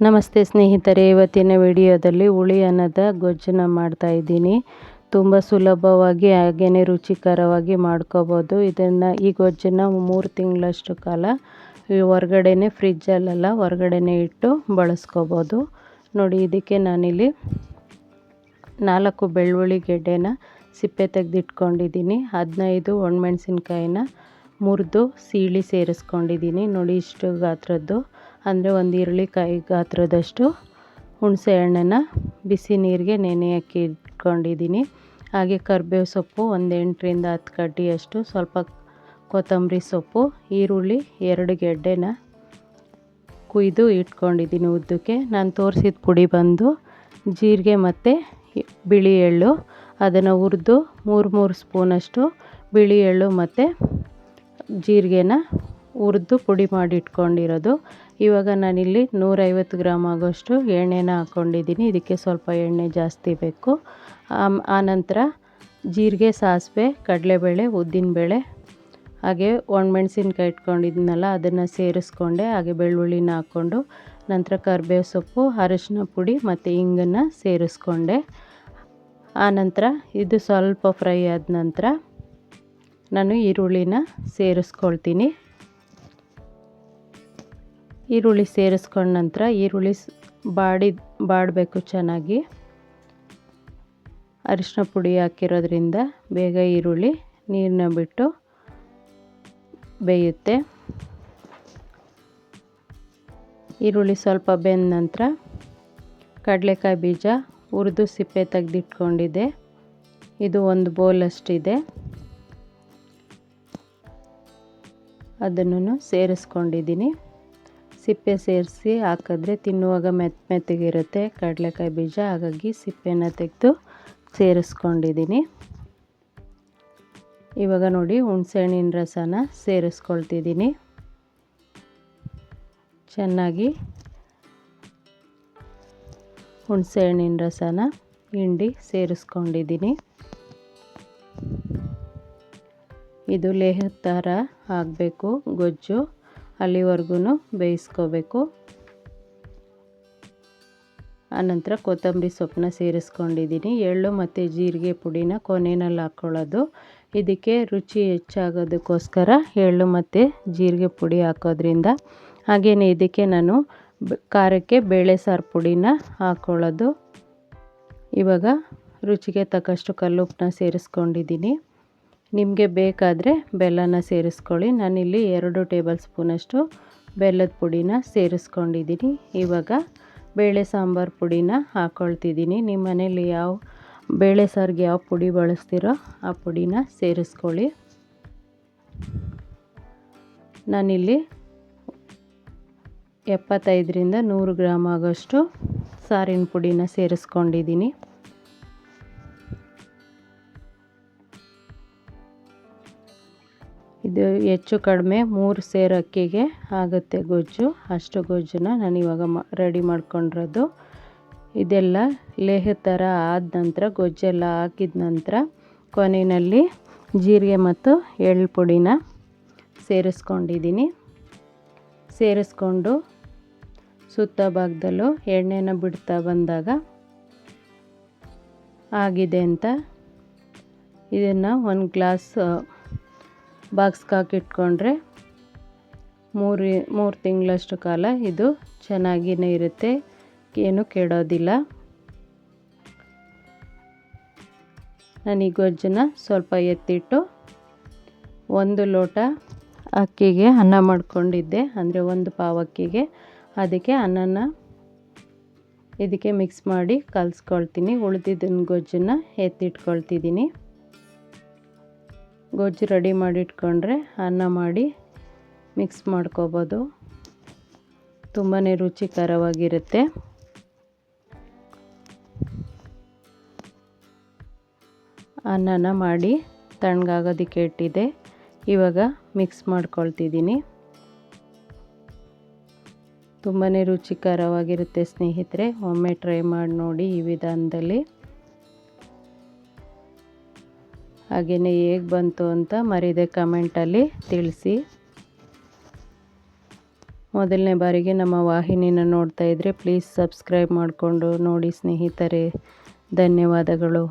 ನಮಸ್ತೆ ಸ್ನೇಹಿತರೆ, ಇವತ್ತಿನ ವಿಡಿಯೋದಲ್ಲಿ ಹುಳಿ ಅನ್ನದ ಗೊಜ್ಜನ್ನ ಮಾಡ್ತಾ ಇದ್ದೀನಿ. ತುಂಬ ಸುಲಭವಾಗಿ ಹಾಗೆಯೇ ರುಚಿಕರವಾಗಿ ಮಾಡ್ಕೋಬೋದು. ಈ ಗೊಜ್ಜನ್ನು 3 ತಿಂಗಳಷ್ಟು ಕಾಲ ಹೊರಗಡೆನೇ ಫ್ರಿಜ್ಜಲ್ಲೆಲ್ಲ ಹೊರಗಡೆನೇ ಇಟ್ಟು ಬಳಸ್ಕೋಬೋದು. ನೋಡಿ, ಇದಕ್ಕೆ ನಾನಿಲ್ಲಿ 4 ಬೆಳ್ಳುಳ್ಳಿ ಗೆಡ್ಡೆನ ಸಿಪ್ಪೆ ತೆಗೆದಿಟ್ಕೊಂಡಿದ್ದೀನಿ. 15 ಒಣಮೆಣಸಿನ್ಕಾಯಿನ ಮುರಿದು ಸೀಳಿ ಸೇರಿಸ್ಕೊಂಡಿದ್ದೀನಿ. ನೋಡಿ, ಇಷ್ಟು ಗಾತ್ರದ್ದು ಅಂದರೆ ಒಂದು ಈರುಳ್ಳಿಕಾಯಿ ಗಾತ್ರದಷ್ಟು ಹುಣಸೆ ಹಣ್ಣನ್ನು ಬಿಸಿ ನೀರಿಗೆ ನೆನೆಯಕ್ಕೆ ಇಟ್ಕೊಂಡಿದ್ದೀನಿ. ಹಾಗೆ ಕರಿಬೇವು ಸೊಪ್ಪು ಒಂದು 8ರಿಂದ 10 ಕಡ್ಡಿಯಷ್ಟು, ಸ್ವಲ್ಪ ಕೊತ್ತಂಬರಿ ಸೊಪ್ಪು, ಈರುಳ್ಳಿ 2 ಗೆಡ್ಡೆನ ಕುಯ್ದು ಇಟ್ಕೊಂಡಿದ್ದೀನಿ ಉದ್ದಕ್ಕೆ. ನಾನು ತೋರಿಸಿದ ಪುಡಿ ಬಂದು ಜೀರಿಗೆ ಮತ್ತು ಬಿಳಿ ಎಳ್ಳು, ಅದನ್ನು ಹುರಿದು 3 ಸ್ಪೂನಷ್ಟು ಬಿಳಿ ಎಳ್ಳು ಮತ್ತು ಜೀರಿಗೆನ ಹುರಿದು ಪುಡಿ ಮಾಡಿ ಇಟ್ಕೊಂಡಿರೋದು. ಇವಾಗ ನಾನಿಲ್ಲಿ 150 ಗ್ರಾಮ್ ಆಗೋಷ್ಟು ಎಣ್ಣೆನ ಹಾಕ್ಕೊಂಡಿದ್ದೀನಿ. ಇದಕ್ಕೆ ಸ್ವಲ್ಪ ಎಣ್ಣೆ ಜಾಸ್ತಿ ಬೇಕು. ಆನಂತರ ಜೀರಿಗೆ, ಸಾಸಿವೆ, ಕಡಲೆಬೇಳೆ, ಉದ್ದಿನಬೇಳೆ ಹಾಗೆ ಒಣಮೆಣಸಿನ್ಕಾಯಿ ಇಟ್ಕೊಂಡಿದ್ನಲ್ಲ ಅದನ್ನು ಸೇರಿಸ್ಕೊಂಡೆ. ಹಾಗೆ ಬೆಳ್ಳುಳ್ಳಿನ ಹಾಕ್ಕೊಂಡು ನಂತರ ಕರಿಬೇವು ಸೊಪ್ಪು, ಅರಿಶಿನ ಪುಡಿ ಮತ್ತು ಹಿಂಗನ್ನು ಸೇರಿಸ್ಕೊಂಡೆ. ಆನಂತರ ಇದು ಸ್ವಲ್ಪ ಫ್ರೈ ಆದ ನಂತರ ನಾನು ಈರುಳ್ಳಿನ ಸೇರಿಸ್ಕೊಳ್ತೀನಿ. ಈರುಳ್ಳಿ ಸೇರಿಸ್ಕೊಂಡ ನಂತರ ಈರುಳ್ಳಿ ಬಾಡಬೇಕು ಚೆನ್ನಾಗಿ. ಅರಿಶಿನ ಪುಡಿ ಹಾಕಿರೋದ್ರಿಂದ ಬೇಗ ಈರುಳ್ಳಿ ನೀರನ್ನ ಬಿಟ್ಟು ಬೇಯುತ್ತೆ. ಈರುಳ್ಳಿ ಸ್ವಲ್ಪ ಬೆಂದ ನಂತರ ಕಡಲೆಕಾಯಿ ಬೀಜ ಹುರಿದು ಸಿಪ್ಪೆ ತೆಗೆದಿಟ್ಕೊಂಡಿದ್ದೆ, ಇದು 1 ಬೌಲಷ್ಟಿದೆ, ಅದನ್ನು ಸೇರಿಸ್ಕೊಂಡಿದ್ದೀನಿ. ಸಿಪ್ಪೆ ಸೇರಿಸಿ ಹಾಕಿದ್ರೆ ತಿನ್ನುವಾಗ ಮೆತ್ತಗಿರುತ್ತೆ ಕಡಲೆಕಾಯಿ ಬೀಜ, ಹಾಗಾಗಿ ಸಿಪ್ಪೆನ ತೆಗೆದು ಸೇರಿಸ್ಕೊಂಡಿದ್ದೀನಿ. ಇವಾಗ ನೋಡಿ, ಹುಣಸೆಹಣ್ಣಿನ ರಸನ ಸೇರಿಸ್ಕೊಳ್ತಿದ್ದೀನಿ. ಚೆನ್ನಾಗಿ ಹುಣಸೆಹಣ್ಣಿನ ರಸನ ಹಿಂಡಿ ಸೇರಿಸ್ಕೊಂಡಿದ್ದೀನಿ. ಇದು ಲೇಹದ ಥರ ಆಗಬೇಕು ಗೊಜ್ಜು, ಅಲ್ಲಿವರೆಗೂ ಬೇಯಿಸ್ಕೋಬೇಕು. ಆನಂತರ ಕೊತ್ತಂಬರಿ ಸೊಪ್ಪನ್ನ ಸೇರಿಸ್ಕೊಂಡಿದ್ದೀನಿ. ಎಳ್ಳು ಮತ್ತು ಜೀರಿಗೆ ಪುಡಿನ ಕೊನೆಯಲ್ಲಿ ಹಾಕ್ಕೊಳ್ಳೋದು. ಇದಕ್ಕೆ ರುಚಿ ಹೆಚ್ಚಾಗೋದಕ್ಕೋಸ್ಕರ ಎಳ್ಳು ಮತ್ತು ಜೀರಿಗೆ ಪುಡಿ ಹಾಕೋದ್ರಿಂದ. ಹಾಗೆಯೇ ಇದಕ್ಕೆ ನಾನು ಖಾರಕ್ಕೆ ಬೇಳೆ ಸಾರು ಪುಡಿನ ಹಾಕ್ಕೊಳ್ಳೋದು. ಇವಾಗ ರುಚಿಗೆ ತಕ್ಕಷ್ಟು ಕಲ್ಲುಪ್ಪನ್ನ ಸೇರಿಸ್ಕೊಂಡಿದ್ದೀನಿ. ನಿಮಗೆ ಬೇಕಾದರೆ ಬೆಲ್ಲನ ಸೇರಿಸ್ಕೊಳ್ಳಿ. ನಾನಿಲ್ಲಿ 2 ಟೇಬಲ್ ಸ್ಪೂನಷ್ಟು ಬೆಲ್ಲದ ಪುಡಿನ ಸೇರಿಸ್ಕೊಂಡಿದ್ದೀನಿ. ಇವಾಗ ಬೇಳೆ ಸಾಂಬಾರು ಪುಡಿನ ಹಾಕ್ಕೊಳ್ತಿದ್ದೀನಿ. ನಿಮ್ಮ ಮನೇಲಿ ಯಾವ ಬೇಳೆ ಸಾರಿಗೆ ಯಾವ ಪುಡಿ ಬಳಸ್ತೀರೋ ಆ ಪುಡಿನ ಸೇರಿಸ್ಕೊಳ್ಳಿ. ನಾನಿಲ್ಲಿ 75ರಿಂದ 100 ಗ್ರಾಮ್ ಆಗೋಷ್ಟು ಸಾರಿನ ಪುಡಿನ ಸೇರಿಸ್ಕೊಂಡಿದ್ದೀನಿ. ಇದು ಹೆಚ್ಚು ಕಡಿಮೆ 3 ಸೇರು ಅಕ್ಕಿಗೆ ಆಗುತ್ತೆ ಗೊಜ್ಜು. ಅಷ್ಟು ಗೊಜ್ಜನ್ನ ನಾನು ಇವಾಗ ರೆಡಿ ಮಾಡ್ಕೊಂಡಿರೋದು. ಇದೆಲ್ಲ ಲೇಹ ಥರ ಆದ ನಂತರ, ಗೊಜ್ಜೆಲ್ಲ ಹಾಕಿದ ನಂತರ ಕೊನೆಯಲ್ಲಿ ಜೀರಿಗೆ ಮತ್ತು ಎಳ್ಳು ಪುಡಿನ ಸೇರಿಸ್ಕೊಂಡಿದ್ದೀನಿ. ಸೇರಿಸ್ಕೊಂಡು ಸುತ್ತ ಭಾಗದಲ್ಲೂ ಎಣ್ಣೆನ ಬಿಡ್ತಾ ಬಂದಾಗ ಆಗಿದೆ ಅಂತ ಇದನ್ನು 1 ಗ್ಲಾಸ್ ಬಾಕ್ಸ್ಗೆ ಹಾಕಿಟ್ಕೊಂಡ್ರೆ 3 ತಿಂಗಳಷ್ಟು ಕಾಲ ಇದು ಚೆನ್ನಾಗಿಯೇ ಇರುತ್ತೆ, ಏನು ಕೆಡೋದಿಲ್ಲ. ನಾನು ಈ ಗೊಜ್ಜನ್ನು ಸ್ವಲ್ಪ ಎತ್ತಿಟ್ಟು 1 ಲೋಟ ಅಕ್ಕಿಗೆ ಅನ್ನ ಮಾಡ್ಕೊಂಡಿದ್ದೆ, ಅಂದರೆ 1 ಪಾವು ಅಕ್ಕಿಗೆ, ಅದಕ್ಕೆ ಅನ್ನನ ಇದಕ್ಕೆ ಮಿಕ್ಸ್ ಮಾಡಿ ಕಲಿಸ್ಕೊಳ್ತೀನಿ. ಉಳಿದಿದ್ದನ್ನು ಗೊಜ್ಜನ್ನು ಎತ್ತಿಟ್ಕೊಳ್ತಿದ್ದೀನಿ. ಗೊಜ್ಜು ರೆಡಿ ಮಾಡಿಟ್ಕೊಂಡ್ರೆ ಅನ್ನ ಮಾಡಿ ಮಿಕ್ಸ್ ಮಾಡ್ಕೋಬೋದು, ತುಂಬಾ ರುಚಿಕರವಾಗಿರುತ್ತೆ. ಅನ್ನನ ಮಾಡಿ ತಣ್ಣಗಾಗೋದಕ್ಕೆ ಇಟ್ಟಿದ್ದೆ, ಇವಾಗ ಮಿಕ್ಸ್ ಮಾಡ್ಕೊಳ್ತಿದ್ದೀನಿ. ತುಂಬಾ ರುಚಿಕರವಾಗಿರುತ್ತೆ ಸ್ನೇಹಿತರೆ, ಒಮ್ಮೆ ಟ್ರೈ ಮಾಡಿ ನೋಡಿ ಈ ವಿಧಾನದಲ್ಲಿ. ಹಾಗೆಯೇ ಹೇಗೆ ಬಂತು ಅಂತ ಮರೀದೆ ಕಮೆಂಟಲ್ಲಿ ತಿಳಿಸಿ. ಮೊದಲನೇ ಬಾರಿಗೆ ನಮ್ಮ ವಾಹಿನಿನ ನೋಡ್ತಾ ಇದ್ದರೆ ಪ್ಲೀಸ್ ಸಬ್ಸ್ಕ್ರೈಬ್ ಮಾಡಿಕೊಂಡು ನೋಡಿ ಸ್ನೇಹಿತರೆ. ಧನ್ಯವಾದಗಳು.